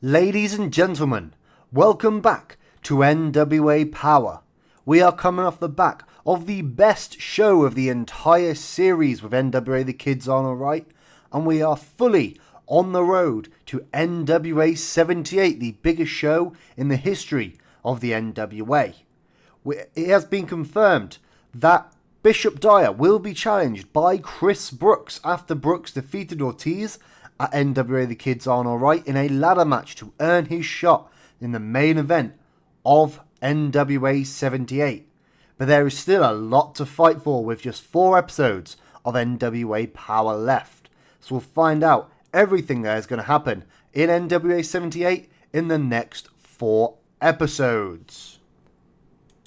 Ladies and gentlemen, welcome back to NWA Power. We are coming off the back of the best show of the entire series with NWA The Kids Aren't Alright, and we are fully on the road to NWA 78, the biggest show in the history of the NWA. It has been confirmed that Bishop Dyer will be challenged by Chris Brooks after Brooks defeated Ortiz at NWA The Kids Aren't Alright in a ladder match to earn his shot in the main event of NWA 78. But there is still a lot to fight for with just 4 episodes of NWA Power left. So we'll find out everything that is going to happen in NWA 78 in the next 4 episodes.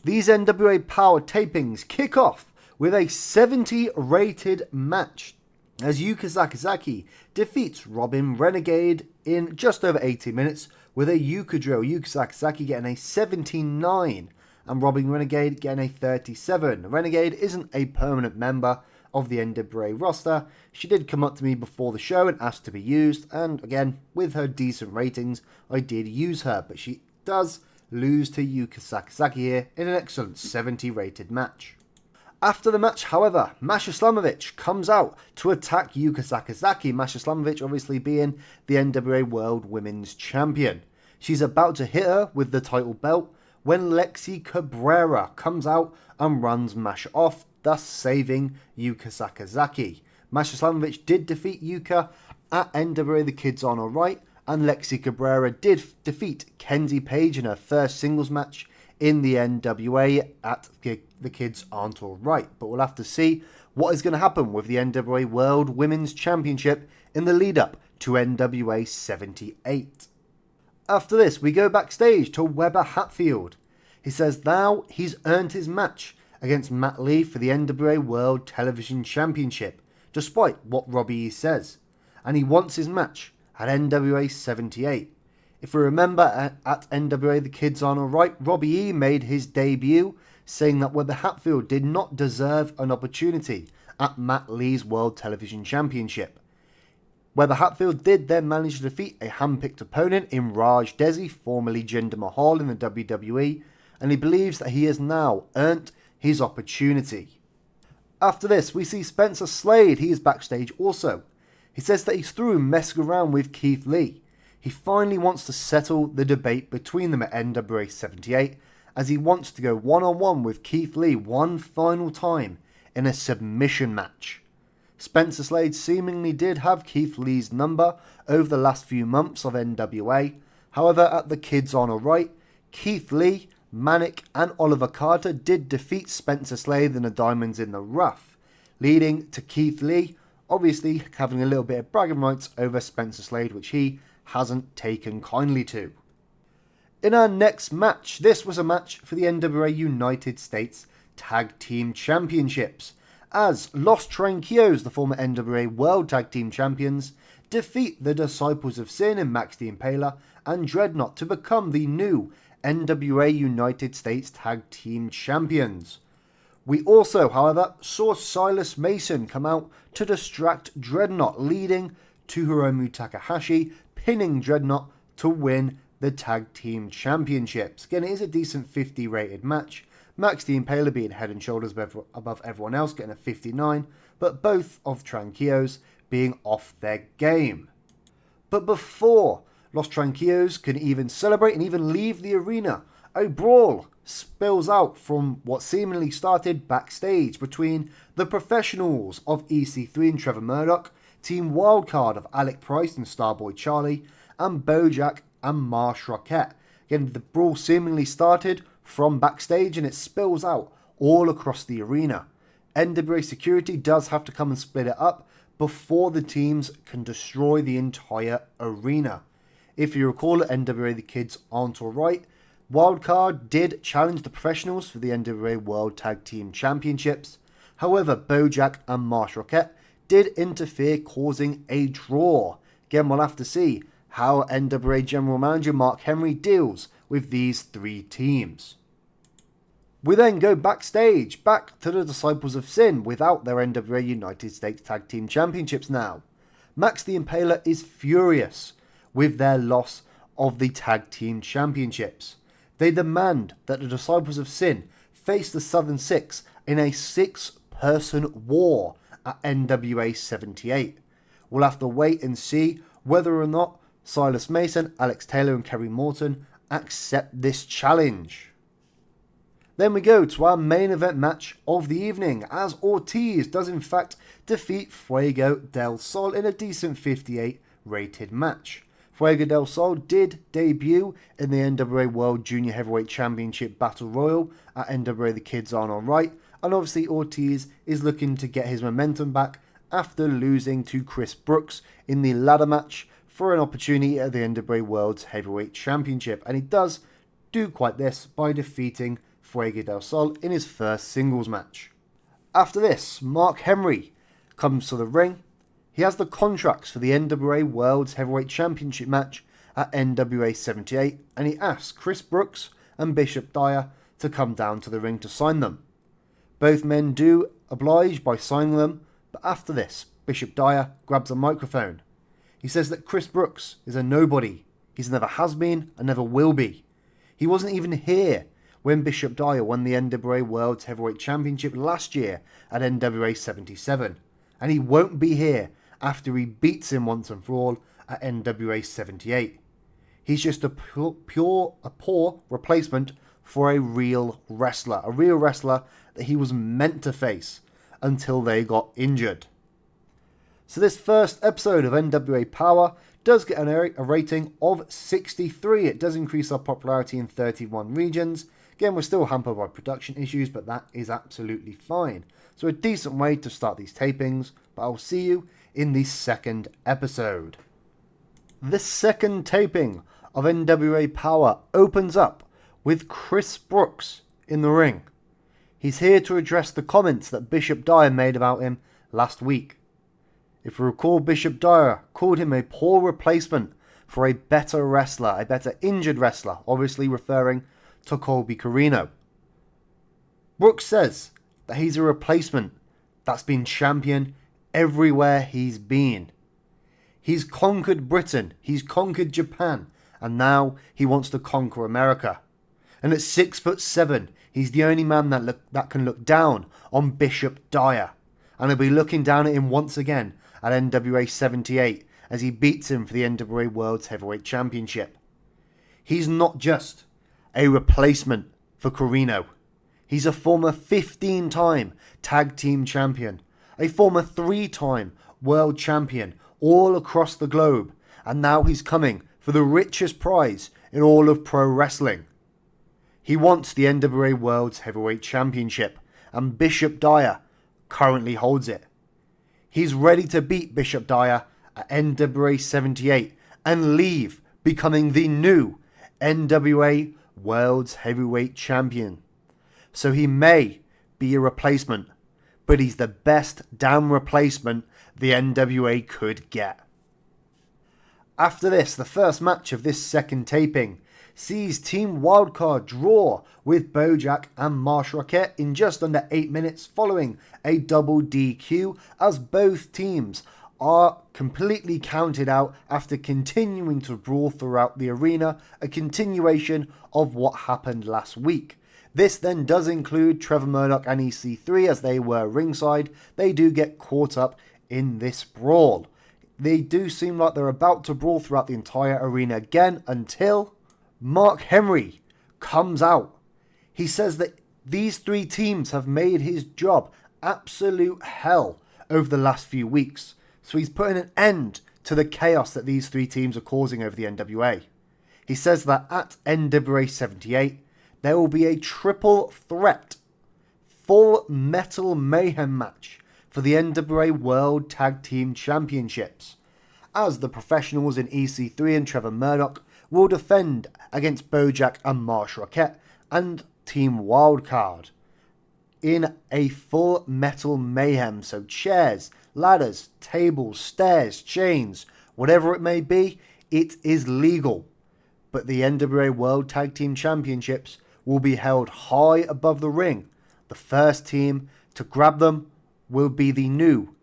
These NWA Power tapings kick off with a 70 rated match as Yuka Sakazaki defeats Robin Renegade in just over 80 minutes with a Yuka drill. Yuka Sakazaki getting a 79 and Robin Renegade getting a 37. Renegade isn't a permanent member of the NWA roster. She did come up to me before the show and asked to be used, and again, with her decent ratings, I did use her, but she does lose to Yuka Sakazaki here in an excellent 70 rated match. After the match, however, Masha Slamovich comes out to attack Yuka Sakazaki, Masha Slamovich obviously being the NWA World Women's Champion. She's about to hit her with the title belt when Lexi Cabrera comes out and runs Masha off, thus saving Yuka Sakazaki. Masha Slamovich did defeat Yuka at NWA The Kids Aren't Alright, and Lexi Cabrera did defeat Kenzie Page in her first singles match in the NWA at The Kids Aren't Alright. But we'll have to see what is going to happen with the NWA World Women's Championship in the lead up to NWA 78. After this, we go backstage to Weber Hatfield. He says now he's earned his match against Matt Lee for the NWA World Television Championship, despite what Robbie E says, and he wants his match at NWA 78. If we remember, at NWA The Kids Aren't Alright, Robbie E made his debut, saying that Weber Hatfield did not deserve an opportunity at Matt Lee's World Television Championship. Weber Hatfield did then manage to defeat a handpicked opponent in Raj Desi, formerly Jinder Mahal in the WWE, and he believes that he has now earned his opportunity. After this, we see Spencer Slade. He is backstage also. He says that he's through messing around with Keith Lee. He finally wants to settle the debate between them at NWA 78, as he wants to go one-on-one with Keith Lee one final time in a submission match. Spencer Slade seemingly did have Keith Lee's number over the last few months of NWA. However, at The Kids Aren't Alright, Keith Lee, Manic and Oliver Carter did defeat Spencer Slade in the Diamonds in the Rough, leading to Keith Lee obviously having a little bit of bragging rights over Spencer Slade, which he hasn't taken kindly to. In our next match, this was a match for the NWA United States Tag Team Championships, as Los Tranquilos, the former NWA World Tag Team Champions, defeat the Disciples of Sin in Max the Impaler and Dreadnought to become the new NWA United States Tag Team Champions. We also, however, saw Silas Mason come out to distract Dreadnought, leading to Hiromu Takahashi pinning Dreadnought to win the Tag Team Championships. Again, it is a decent 50 rated match. Max the Impaler being head and shoulders above everyone else, getting a 59, but both of Tranquilos being off their game. But before Los Tranquilos can even celebrate and even leave the arena, a brawl spills out from what seemingly started backstage between the professionals of EC3 and Trevor Murdoch, Team Wildcard of Alec Price and Starboy Charlie, and Bojack and Marsh Rockette. Again, the brawl seemingly started from backstage and it spills out all across the arena. NWA security does have to come and split it up before the teams can destroy the entire arena. If you recall, at NWA The Kids Aren't Alright, Wildcard did challenge the professionals for the NWA World Tag Team Championships. However, Bojack and Marsh Rockette did interfere, causing a draw. Again, we'll have to see how NWA General Manager Mark Henry deals with these 3 teams. We then go backstage, back to the Disciples of Sin without their NWA United States Tag Team Championships now. Max the Impaler is furious with their loss of the Tag Team Championships. They demand that the Disciples of Sin face the Southern Six in a 6-person war at NWA 78. We'll have to wait and see whether or not Silas Mason, Alex Taylor and Kerry Morton accept this challenge. Then we go to our main event match of the evening, as Ortiz does in fact defeat Fuego del Sol in a decent 58 rated match. Fuego del Sol did debut in the NWA World Junior Heavyweight Championship Battle Royal at NWA The Kids Aren't Alright, and obviously Ortiz is looking to get his momentum back after losing to Chris Brooks in the ladder match for an opportunity at the NWA World Heavyweight Championship, and he does do quite this by defeating Fuego del Sol in his first singles match. After this, Mark Henry comes to the ring. He has the contracts for the NWA World Heavyweight Championship match at NWA 78, and he asks Chris Brooks and Bishop Dyer to come down to the ring to sign them. Both men do oblige by signing them, but after this, Bishop Dyer grabs a microphone. He says that Chris Brooks is a nobody. He's never has been and never will be. He wasn't even here when Bishop Dyer won the NWA World Heavyweight Championship last year at NWA 77. And he won't be here after he beats him once and for all at NWA 78. He's just a poor replacement for a real wrestler that he was meant to face until they got injured. So this first episode of NWA Power does get a rating of 63. It does increase our popularity in 31 regions. Again, we're still hampered by production issues, but that is absolutely fine. So a decent way to start these tapings, but I'll see you in the second episode. This second taping of NWA Power opens up with Chris Brooks in the ring. He's here to address the comments that Bishop Dyer made about him last week. If you recall, Bishop Dyer called him a poor replacement for a better wrestler, a better injured wrestler, obviously referring to Colby Corino. Brooks says that he's a replacement that's been champion everywhere he's been. He's conquered Britain, he's conquered Japan, and now he wants to conquer America. And at 6'7", he's the only man that can look down on Bishop Dyer. And he'll be looking down at him once again at NWA 78 as he beats him for the NWA World Heavyweight Championship. He's not just a replacement for Corino. He's a former 15-time tag team champion, a former 3-time world champion all across the globe, and now he's coming for the richest prize in all of pro wrestling. He wants the NWA World Heavyweight Championship, and Bishop Dyer currently holds it. He's ready to beat Bishop Dyer at NWA 78 and leave becoming the new NWA World Heavyweight Champion. So he may be a replacement, but he's the best damn replacement the NWA could get. After this, the first match of this second taping sees Team Wildcard draw with Bojack and Marsh Rocket in just under 8 minutes following a double DQ, as both teams are completely counted out after continuing to brawl throughout the arena, a continuation of what happened last week. This then does include Trevor Murdoch and EC3, as they were ringside. They do get caught up in this brawl. They do seem like they're about to brawl throughout the entire arena again until Mark Henry comes out. He says that these three teams have made his job absolute hell over the last few weeks. So he's putting an end to the chaos that these three teams are causing over the NWA. He says that at NWA 78, there will be a triple threat, full metal mayhem match for the NWA World Tag Team Championships, as the professionals in EC3 and Trevor Murdoch will defend against Bojack and Marsh Rocket and Team Wildcard in a full metal mayhem. So chairs, ladders, tables, stairs, chains, whatever it may be, it is legal. But the NWA World Tag Team Championships will be held high above the ring. The first team to grab them will be the new,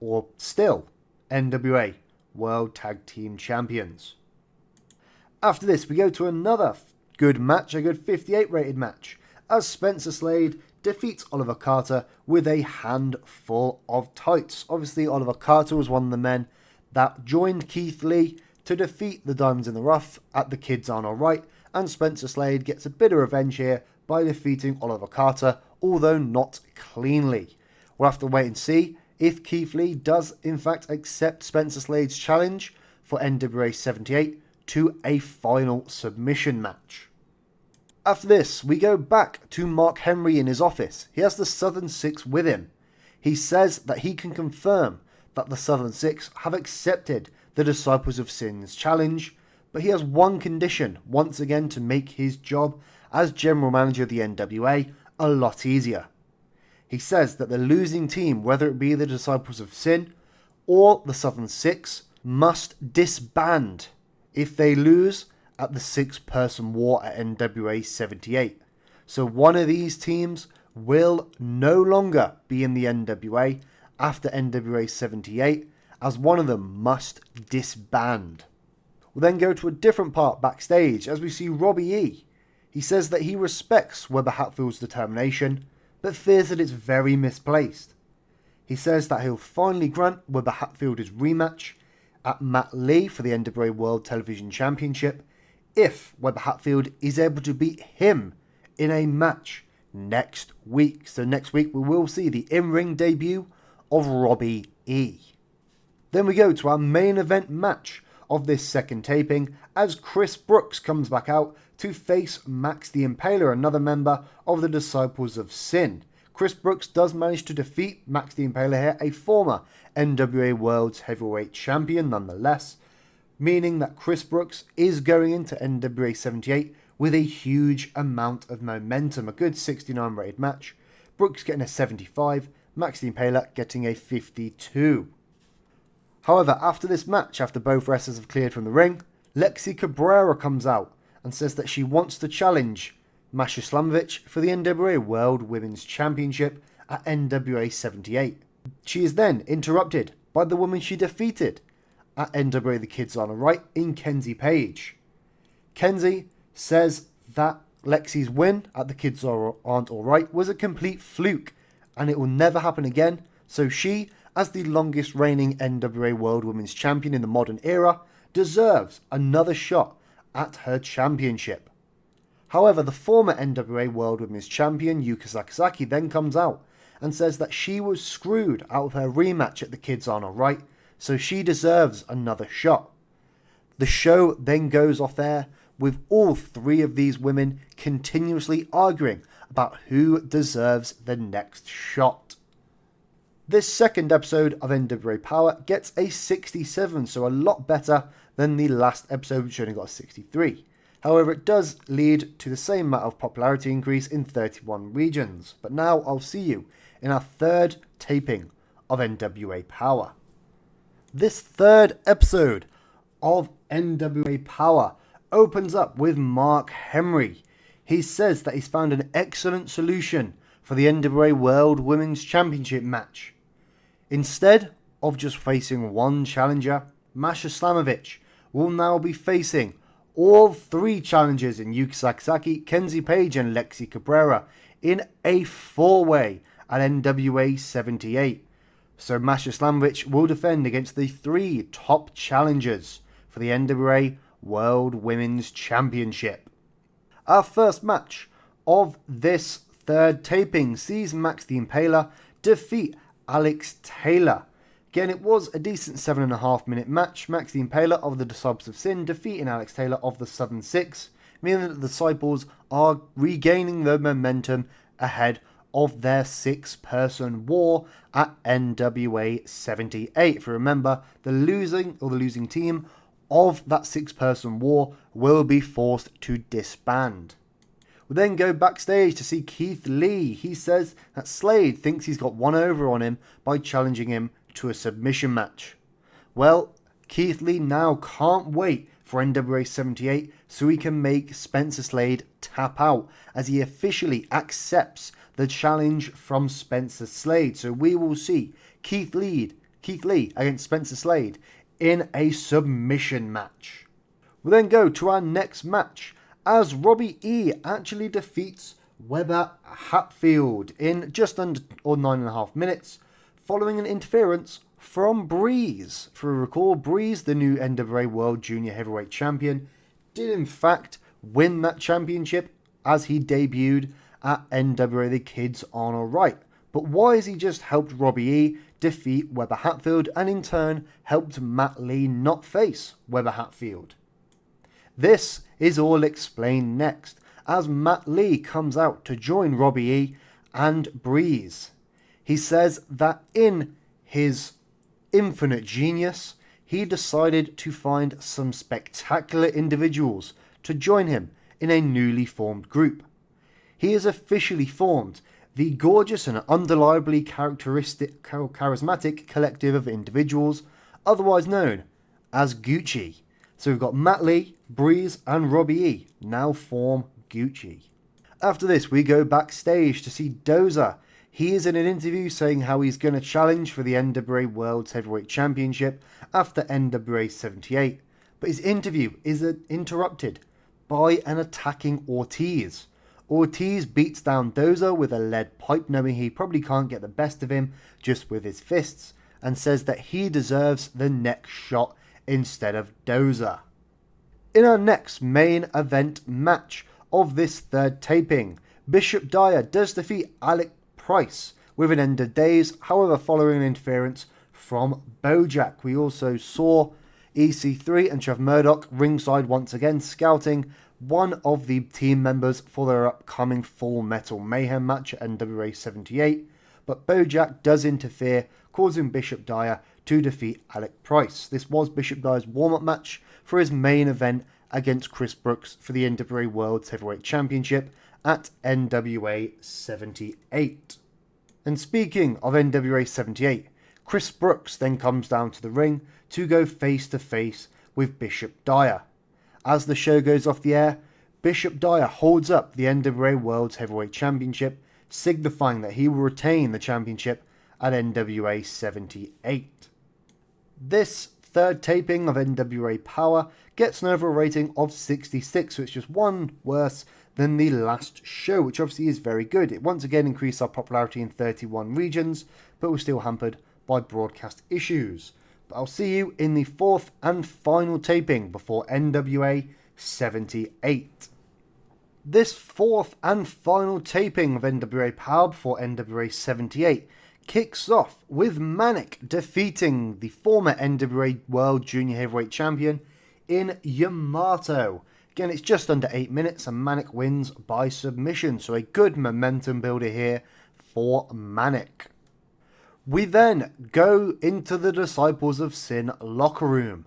or still, NWA World Tag Team Champions. After this, we go to another good match, a good 58 rated match, as Spencer Slade defeats Oliver Carter with a handful of tights. Obviously, Oliver Carter was one of the men that joined Keith Lee to defeat the Diamonds in the Rough at The Kids Aren't Alright, and Spencer Slade gets a bit of revenge here by defeating Oliver Carter, although not cleanly. We'll have to wait and see if Keith Lee does in fact accept Spencer Slade's challenge for NWA 78 to a final submission match. After this, we go back to Mark Henry in his office. He has the Southern Six with him. He says that he can confirm that the Southern Six have accepted the Disciples of Sin's challenge, but he has one condition, once again, to make his job as general manager of the NWA a lot easier. He says that the losing team, whether it be the Disciples of Sin or the Southern Six, must disband if they lose at the 6-person war at NWA 78. So one of these teams will no longer be in the NWA after NWA 78, as one of them must disband. We'll then go to a different part backstage as we see Robbie E. He says that he respects Weber Hatfield's determination, but fears that it's very misplaced. He says that he'll finally grant Weber Hatfield his rematch at Matt Lee for the NWA World Television Championship if Weber Hatfield is able to beat him in a match next week. So next week we will see the in-ring debut of Robbie E. Then we go to our main event match of this second taping as Chris Brooks comes back out to face Max the Impaler, another member of the Disciples of Sin. Chris Brooks does manage to defeat Max the Impaler here, a former NWA World's Heavyweight Champion nonetheless, meaning that Chris Brooks is going into NWA 78 with a huge amount of momentum. A good 69 rated match. Brooks getting a 75, Max the Impaler getting a 52. However, after this match, after both wrestlers have cleared from the ring, Lexi Cabrera comes out and says that she wants to challenge Masha Slamovich for the NWA World Women's Championship at NWA 78. She is then interrupted by the woman she defeated at NWA The Kids Aren't Alright in Kenzie Page. Kenzie says that Lexi's win at The Kids Aren't Alright was a complete fluke and it will never happen again, so she, as the longest reigning NWA World Women's Champion in the modern era, deserves another shot at her championship. However, the former NWA World Women's Champion Yuka Sakazaki then comes out and says that she was screwed out of her rematch at The Kids Aren't Alright, so she deserves another shot. The show then goes off air with all three of these women continuously arguing about who deserves the next shot. This second episode of NWA Power gets a 67, so a lot better than the last episode, which only got a 63. However, it does lead to the same amount of popularity increase in 31 regions. But now I'll see you in our third taping of NWA Power. This third episode of NWA Power opens up with Mark Henry. He says that he's found an excellent solution for the NWA World Women's Championship match. Instead of just facing one challenger, Masha Slamovich will now be facing all three challengers in Yuka Sakazaki, Kenzie Page and Lexi Cabrera in a four-way at NWA 78. So Masha Slamovich will defend against the three top challengers for the NWA World Women's Championship. Our first match of this third taping sees Max the Impaler defeat Alex Taylor. Again, it was a decent 7.5 minute match. Max the Impaler of the Disciples of Sin defeating Alex Taylor of the Southern Six, meaning that the Disciples are regaining the momentum ahead of their 6-person war at NWA 78. If you remember, the losing team of that 6-person war will be forced to disband. We then go backstage to see Keith Lee. He says that Slade thinks he's got one over on him by challenging him to a submission match. Well, Keith Lee now can't wait for NWA 78 so he can make Spencer Slade tap out as he officially accepts the challenge from Spencer Slade. So we will see Keith Lee against Spencer Slade in a submission match. We'll then go to our next match as Robbie E actually defeats Weber Hatfield in just under 9.5 minutes following an interference from Breeze. If you recall, Breeze, the new NWA World Junior Heavyweight Champion, did in fact win that championship as he debuted at NWA The Kids On Alright. But why has he just helped Robbie E defeat Weber Hatfield and in turn helped Matt Lee not face Weber Hatfield? This is all explained next as Matt Lee comes out to join Robbie E and Breeze. He says that in his infinite genius, he decided to find some spectacular individuals to join him in a newly formed group. He has officially formed the gorgeous and undeniably charismatic collective of individuals, otherwise known as Gucci. So we've got Matt Lee, Breeze and Robbie E now form Gucci. After this, we go backstage to see Dozer. He is in an interview saying how he's going to challenge for the NWA World Heavyweight Championship after NWA 78. But his interview is interrupted by an attacking Ortiz. Ortiz beats down Dozer with a lead pipe, knowing he probably can't get the best of him just with his fists, and says that he deserves the next shot instead of Dozer. In our next main event match of this third taping, Bishop Dyer does defeat Alec Price with an end of days, however following an interference from Bojack. We also saw EC3 and Trev Murdoch ringside once again scouting one of the team members for their upcoming Full Metal Mayhem match at NWA 78, but Bojack does interfere, causing Bishop Dyer to defeat Alec Price. This was Bishop Dyer's warm-up match for his main event against Chris Brooks for the NWA World Heavyweight Championship at NWA 78. And speaking of NWA 78, Chris Brooks then comes down to the ring to go face to face with Bishop Dyer. As the show goes off the air, Bishop Dyer holds up the NWA World Heavyweight Championship, signifying that he will retain the championship at NWA 78. This third taping of NWA Power gets an overall rating of 66, which is one worse than the last show, which obviously is very good. It once again increased our popularity in 31 regions, but was still hampered by broadcast issues. But I'll see you in the fourth and final taping before NWA 78. This fourth and final taping of NWA Power before NWA 78 kicks off with Manic defeating the former NWA World Junior Heavyweight Champion in Yamato. Again, it's just under 8 minutes and Manic wins by submission, so a good momentum builder here for Manic. We then go into the Disciples of Sin locker room.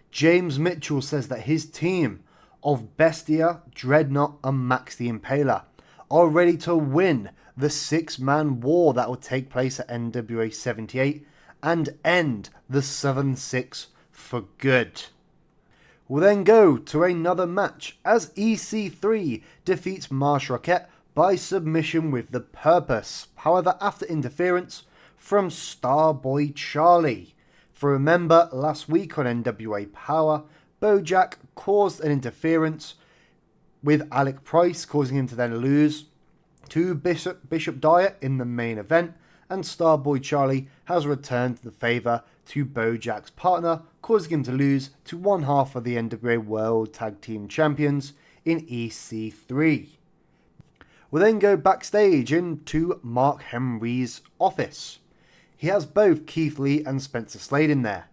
James Mitchell says that his team of Bestia, Dreadnought and Max the Impaler are ready to win the 6-man war that will take place at NWA 78 and end the Southern Six for good. We'll then go to another match as EC3 defeats Marsh Rocket by submission with the Purpose. However, after interference from Starboy Charlie. For remember, last week on NWA Power, Bojack caused an interference with Alec Price, causing him to then lose to Bishop Dyer in the main event, and Starboy Charlie has returned the favour to Bojack's partner, causing him to lose to one half of the NWA World Tag Team Champions in EC3. We'll then go backstage into Mark Henry's office. He has both Keith Lee and Spencer Slade in there.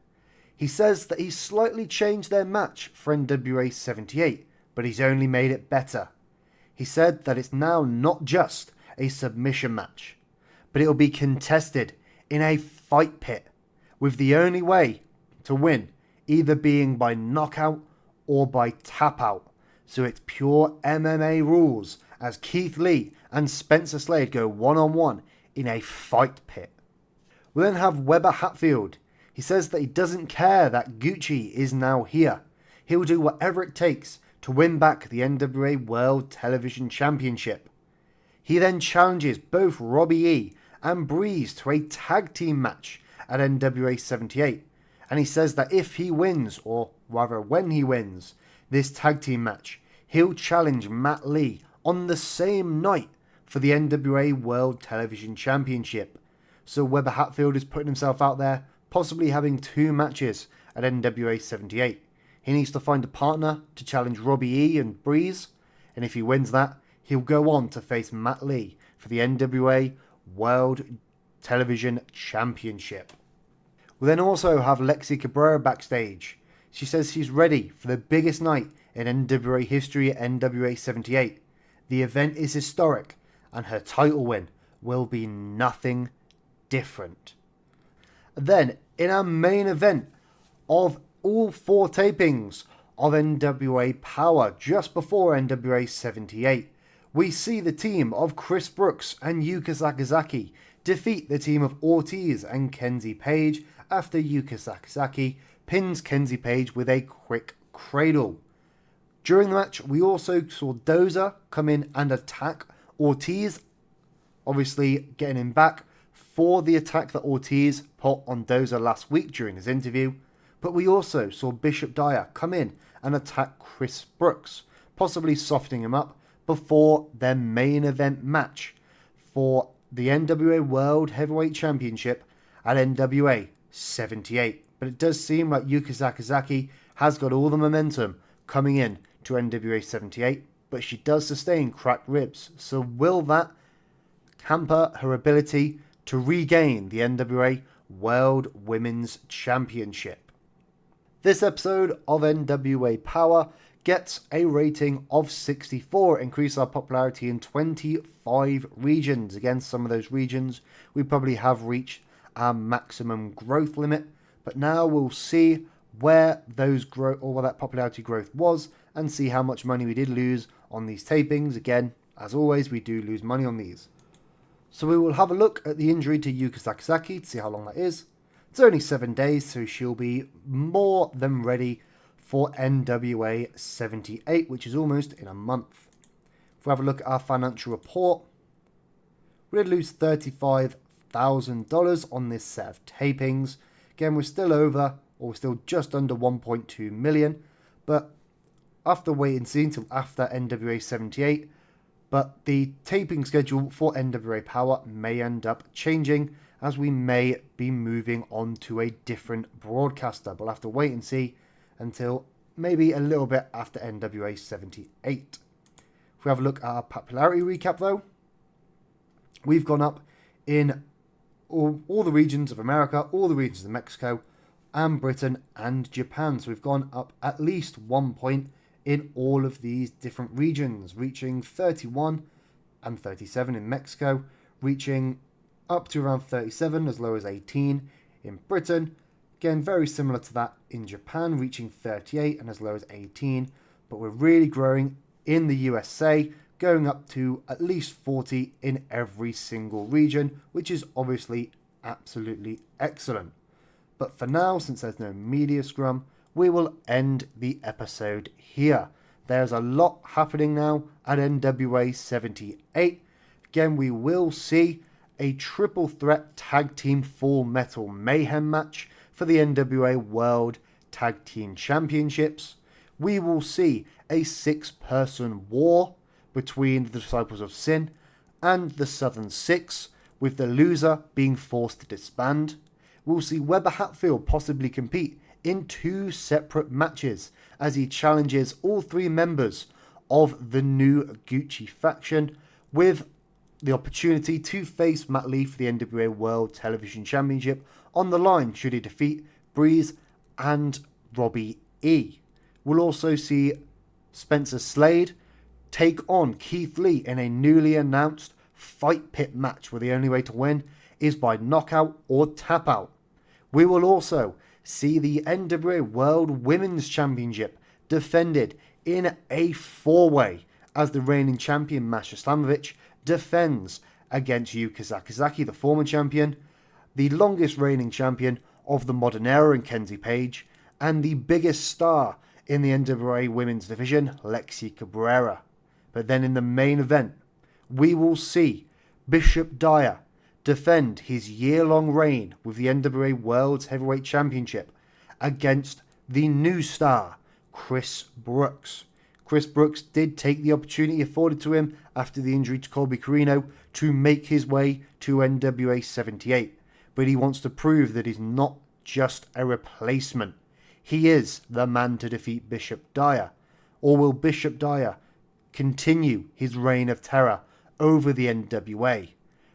He says that he's slightly changed their match for NWA 78, but he's only made it better. He said that it's now not just a submission match, but it'll be contested in a fight pit, with the only way to win either being by knockout or by tap out. So it's pure MMA rules as Keith Lee and Spencer Slade go one-on-one in a fight pit. We then have Weber Hatfield. He says that he doesn't care that Gucci is now here. He'll do whatever it takes to win back the NWA World Television Championship. He then challenges both Robbie E and Breeze to a tag team match at NWA 78. And he says that if he wins, or rather when he wins, this tag team match, he'll challenge Matt Lee on the same night for the NWA World Television Championship. So Weber Hatfield is putting himself out there, possibly having 2 matches at NWA 78. He needs to find a partner to challenge Robbie E and Breeze, and if he wins that, he'll go on to face Matt Lee for the NWA World Television Championship. We'll then also have Lexi Cabrera backstage. She says she's ready for the biggest night in NWA history at NWA 78. The event is historic, and her title win will be nothing different. Then, in our main event of all 4 tapings of NWA Power just before NWA 78, we see the team of Chris Brooks and Yuka Sakazaki defeat the team of Ortiz and Kenzie Page after Yuka Sakazaki pins Kenzie Page with a quick cradle. During the match, we also saw Dozer come in and attack Ortiz, obviously getting him back for the attack that Ortiz put on Dozer last week during his interview. But we also saw Bishop Dyer come in and attack Chris Brooks, possibly softening him up before their main event match for the NWA World Heavyweight Championship at NWA 78. But it does seem like Yuka Sakazaki has got all the momentum coming in to NWA 78, but she does sustain cracked ribs. So will that hamper her ability to regain the NWA World Women's Championship? This episode of NWA Power gets a rating of 64, increase our popularity in 25 regions. Again, some of those regions we probably have reached our maximum growth limit, but now we'll see where those growth or where that popularity growth was and see how much money we did lose on these tapings. Again, as always, we do lose money on these. So we will have a look at the injury to Yuka Sakazaki to see how long that is. It's only 7 days, so she'll be more than ready for NWA 78, which is almost in a month. If we have a look at our financial report, we did lose $35,000 on this set of tapings. Again, we're still over, or we're still just under 1.2 million, but after waiting and see until after NWA 78, but the taping schedule for NWA Power may end up changing as we may be moving on to a different broadcaster. We'll have to wait and see until maybe a little bit after NWA 78. If we have a look at our popularity recap though, we've gone up in all the regions of America, all the regions of Mexico, and Britain and Japan. So we've gone up at least 1 point in all of these different regions, reaching 31 and 37 in Mexico, reaching up to around 37, as low as 18 in Britain. Again, very similar to that in Japan, reaching 38 and as low as 18. But we're really growing in the USA, going up to at least 40 in every single region, which is obviously absolutely excellent. But for now, since there's no media scrum, we will end the episode here. There's a lot happening now at NWA 78. Again, we will see a triple threat tag team Full Metal Mayhem match for the NWA World Tag Team Championships. We will see a 6-person war between the Disciples of Sin and the Southern Six, with the loser being forced to disband. We'll see Weber Hatfield possibly compete in 2 separate matches as he challenges all 3 members of the new Gucci faction, with the opportunity to face Matt Lee for the NWA World Television Championship on the line should he defeat Breeze and Robbie E. We'll also see Spencer Slade take on Keith Lee in a newly announced Fight Pit match where the only way to win is by knockout or tap out. We will also see the NWA World Women's Championship defended in a 4-way as the reigning champion Masha Slamovich defends against Yuka Sakazaki, the former champion, the longest reigning champion of the modern era in Kenzie Page, and the biggest star in the NWA Women's Division, Lexi Cabrera. But then in the main event, we will see Bishop Dyer defend his year-long reign with the NWA World Heavyweight Championship against the new star, Chris Brooks. Chris Brooks did take the opportunity afforded to him after the injury to Colby Carino to make his way to NWA 78, but he wants to prove that he's not just a replacement. He is the man to defeat Bishop Dyer. Or will Bishop Dyer continue his reign of terror over the NWA?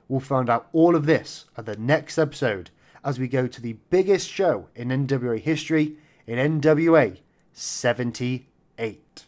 We'll find out all of this at the next episode as we go to the biggest show in NWA history in NWA 78.